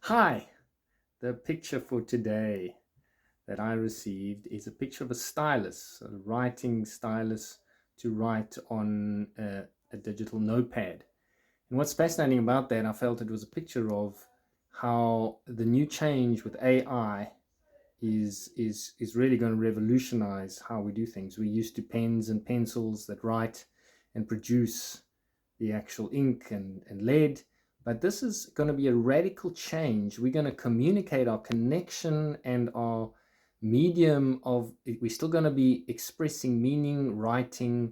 Hi, the picture for today that I received is a picture of a stylus, a writing stylus to write on a digital notepad. And what's fascinating about that, I felt it was a picture of how the new change with AI is really going to revolutionize how we do things. We're used to pens and pencils that write and produce the actual ink and lead. But this is going to be a radical change. We're going to communicate our connection and our medium of, we're still going to be expressing meaning, writing,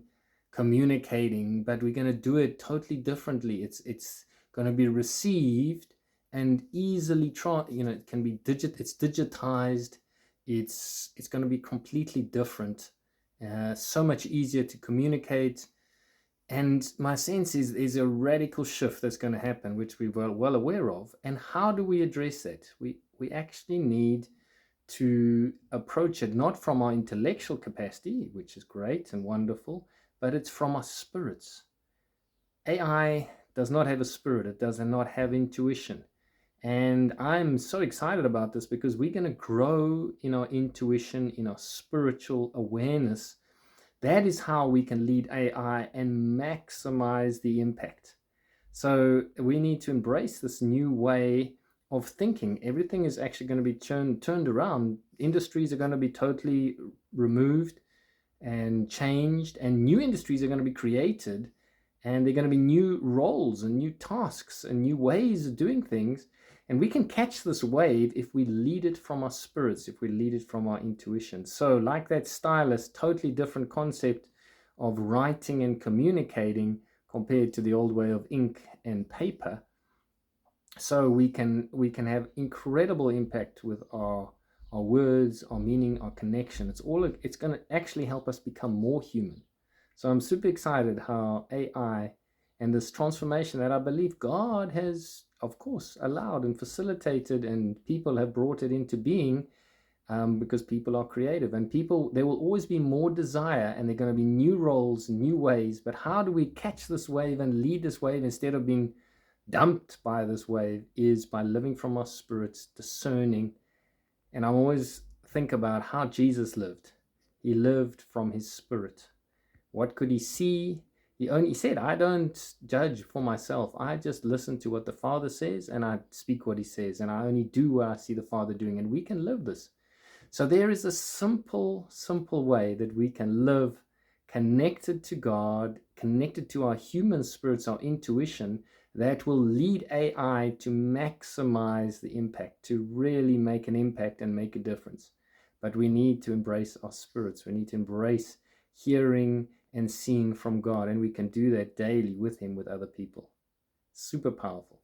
communicating, but we're going to do it totally differently. It's going to be received and easily it can be it's digitized. It's going to be completely different, so much easier to communicate. And my sense is there's a radical shift that's going to happen, which we're well aware of. And how do we address that? We actually need to approach it not from our intellectual capacity, which is great and wonderful, but it's from our spirits. AI does not have a spirit. It does not have intuition. And I'm so excited about this because we're going to grow in our intuition, in our spiritual awareness. That is how we can lead AI and maximize the impact. So we need to embrace this new way of thinking. Everything is actually going to be turned around. Industries are going to be totally removed and changed, and new industries are going to be created, and there are going to be new roles and new tasks and new ways of doing things. And we can catch this wave if we lead it from our spirits, if we lead it from our intuition. So like that stylus, totally different concept of writing and communicating compared to the old way of ink and paper. So we can have incredible impact with our words, our meaning, our connection. It's going to actually help us become more human. So I'm super excited how AI and this transformation that I believe God has, of course, allowed and facilitated, and people have brought it into being, because people are creative, and there will always be more desire, and there are going to be new roles, new ways. But how do we catch this wave and lead this wave instead of being dumped by this wave? Is by living from our spirits, discerning. And I always think about how Jesus lived. He lived from his spirit. What could he see? He said, I don't judge for myself. I just listen to what the Father says, and I speak what he says, and I only do what I see the Father doing. And we can live this. So there is a simple way that we can live connected to God, connected to our human spirits, our intuition, that will lead AI to maximize the impact, to really make an impact and make a difference. But we need to embrace our spirits. We need to embrace hearing and seeing from God, and we can do that daily with him, with other people. Super powerful.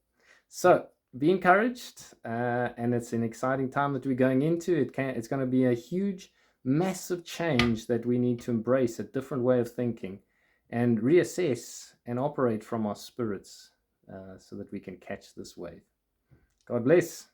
So be encouraged, and it's an exciting time that we're going into. It's going to be a huge, massive change that we need to embrace, a different way of thinking, and reassess and operate from our spirits, so that we can catch this wave. God bless.